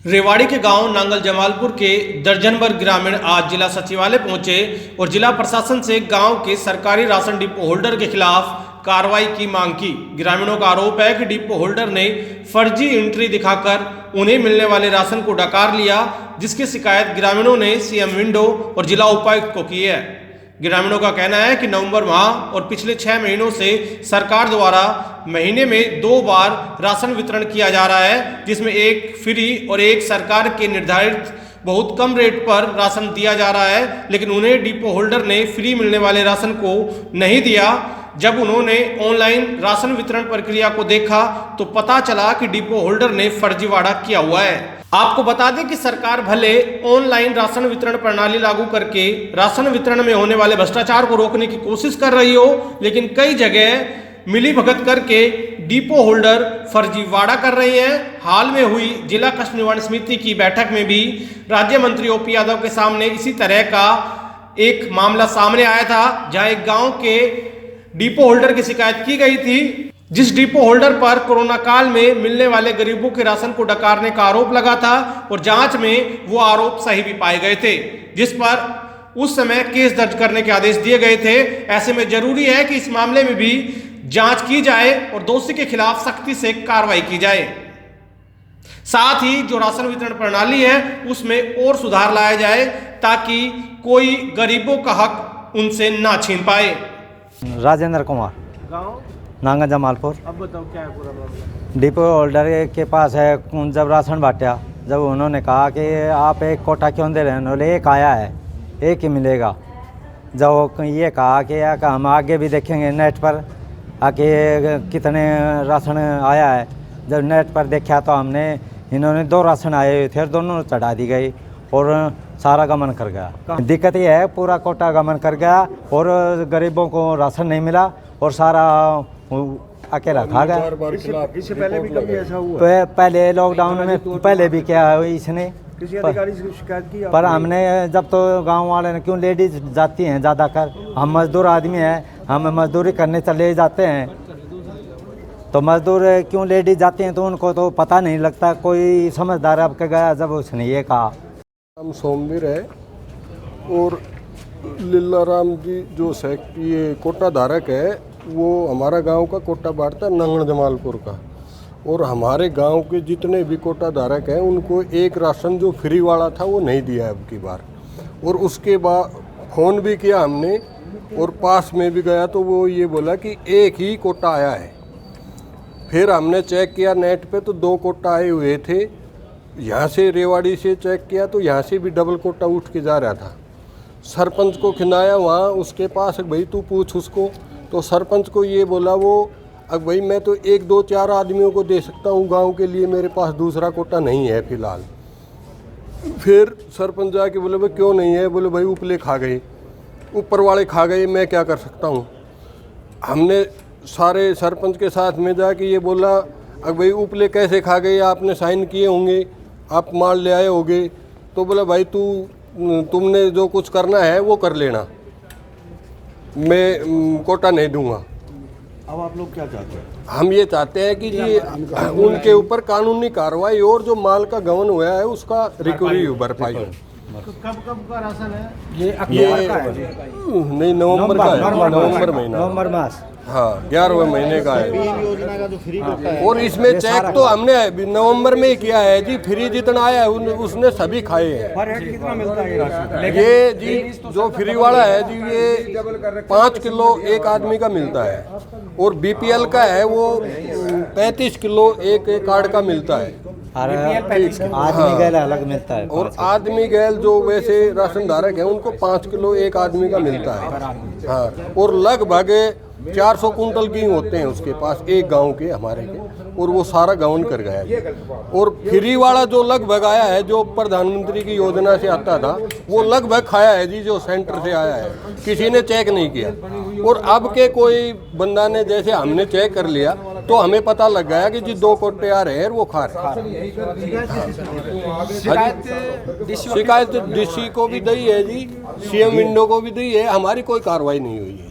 रेवाड़ी के गांव नांगल जमालपुर के दर्जन भर ग्रामीण आज जिला सचिवालय पहुंचे और जिला प्रशासन से गांव के सरकारी राशन डिपो होल्डर के खिलाफ कार्रवाई की मांग की। ग्रामीणों का आरोप है कि डिपो होल्डर ने फर्जी एंट्री दिखाकर उन्हें मिलने वाले राशन को डकार लिया, जिसकी शिकायत ग्रामीणों ने सीएम विंडो और जिला उपायुक्त को की है। ग्रामीणों का कहना है कि नवंबर माह और पिछले 6 महीनों से सरकार द्वारा महीने में 2 बार राशन वितरण किया जा रहा है, जिसमें एक फ्री और एक सरकार के निर्धारित बहुत कम रेट पर राशन दिया जा रहा है, लेकिन उन्हें डिपो होल्डर ने फ्री मिलने वाले राशन को नहीं दिया। जब उन्होंने ऑनलाइन राशन वितरण प्रक्रिया को देखा तो पता चला कि डिपो होल्डर ने फर्जीवाड़ा किया हुआ है। आपको बता दें कि सरकार भले ऑनलाइन राशन वितरण प्रणाली लागू करके राशन वितरण में होने वाले भ्रष्टाचार को रोकने की कोशिश कर रही हो, लेकिन कई जगह मिली भगत करके डिपो होल्डर फर्जीवाड़ा कर रहे हैं। हाल में हुई जिला कष्ट निवारण समिति की बैठक में भी राज्य मंत्री ओपी यादव के सामने इसी तरह का एक मामला सामने आया था, जहां एक गांव के डिपो होल्डर की शिकायत की गई थी, जिस डिपो होल्डर पर कोरोना काल में मिलने वाले गरीबों के राशन को डकारने का आरोप लगा था और जांच में वो आरोप सही भी पाए गए थे, जिस पर उस समय केस दर्ज करने के आदेश दिए गए थे। ऐसे में जरूरी है कि इस मामले में भी जांच की जाए और दोषी के खिलाफ सख्ती से कार्रवाई की जाए। साथ ही जो राशन वितरण प्रणाली है उसमें और सुधार लाया जाए ताकि कोई गरीबों का हक उनसे ना छीन पाए। राजेंद्र कुमार, गाँव नांगल जमालपुर। अब बताओ क्या है पूरा मामला? डिपो होल्डर के पास है, जब राशन बांटा, जब उन्होंने कहा कि आप एक कोटा क्यों दे रहे हैं, उन्होंने एक आया है, एक ही मिलेगा। जब ये कहा कि हम आगे भी देखेंगे नेट पर आके कितने राशन आया है, जब नेट पर देखा तो इन्होंने 2 राशन आए हुए थे, दोनों चढ़ा दी गई और सारा गमन कर गया। दिक्कत ये है पूरा कोटा गमन कर गया और गरीबों को राशन नहीं मिला और सारा अकेला खा गया। इससे पहले भी कभी ऐसा हुआ? पहले लॉकडाउन में पहले भी किया है इसने, किसी अधिकारी से शिकायत की? पर हमने जब तो गांव वाले ने, क्यों लेडीज जाती हैं ज़्यादा कर, हम मजदूर आदमी हैं, हम मजदूरी करने चले जाते हैं, तो मजदूर क्यों लेडीज जाते हैं तो उनको तो पता नहीं लगता। कोई समझदार अब के गया जब उसने ये कहा। हम सोमवीर है और लीलाराम जी जो ये कोटा धारक है, वो हमारा गांव का कोटा बांटता है नांगल जमालपुर का, और हमारे गांव के जितने भी कोटा धारक हैं उनको एक राशन जो फ्री वाला था वो नहीं दिया अब की बार। और उसके बाद फ़ोन भी किया हमने और पास में भी गया तो वो ये बोला कि एक ही कोटा आया है। फिर हमने चेक किया नेट पे तो 2 कोटा आए हुए थे। यहाँ से रेवाड़ी से चेक किया तो यहाँ से भी डबल कोटा उठ के जा रहा था। सरपंच को खिलाया वहाँ उसके पास, भाई तू पूछ उसको, तो सरपंच को ये बोला वो, अब भाई मैं तो 1 2 4 आदमियों को दे सकता हूँ गांव के लिए, मेरे पास दूसरा कोटा नहीं है फ़िलहाल। फिर सरपंच जाके बोले भाई क्यों नहीं है? बोले भाई उपले खा गए, ऊपर वाले खा गए, मैं क्या कर सकता हूँ। हमने सारे सरपंच के साथ में जाके ये बोला, अब भाई उपले कैसे खा गए, आपने साइन किए होंगे, आप माल ले आए होंगे। तो बोला भाई तुमने जो कुछ करना है वो कर लेना, मैं कोटा नहीं दूंगा। अब आप लोग क्या चाहते हैं? हम ये चाहते हैं कि जी उनके ऊपर कानूनी कार्रवाई और जो माल का गबन हुआ है उसका रिकवरी भरपाई हो। कब का राशन है ये नहीं, नवंबर का है, नवंबर महीना, नवंबर मास, हाँ 11वें महीने का है। योजना का जो फ्री कोटा है, और इसमें चेक तो हमने नवंबर में ही किया है जी। फ्री जितना आया है उसने सभी खाए हैं। पर हेड कितना मिलता है ये राशन? ये जी जो फ्री वाला है जी, ये 5 किलो एक आदमी का मिलता है, और बीपीएल का है वो 35 किलो एक कार्ड का मिलता है। आदमी गैल अलग मिलता है, और आदमी गैल जो वैसे राशन धारक है उनको 5 किलो एक आदमी का मिलता है। हाँ, और लगभग 400 कुंटल गेहूँ होते हैं उसके पास, एक गांव के हमारे के, और वो सारा गवन कर गया। और फ्री वाला जो लगभग आया है, जो प्रधानमंत्री की योजना से आता था, वो लगभग खाया है जी, जो सेंटर से आया है, किसी ने चेक नहीं किया। और अब के कोई बंदा ने, जैसे हमने चेक कर लिया तो हमें पता लग गया कि जी 2 कोटे आ रहे हैं और वो खा रहे हैं। शिकायत डीसी को भी दी है जी, सीएम विंडो को भी दी है, हमारी कोई कार्रवाई नहीं हुई है।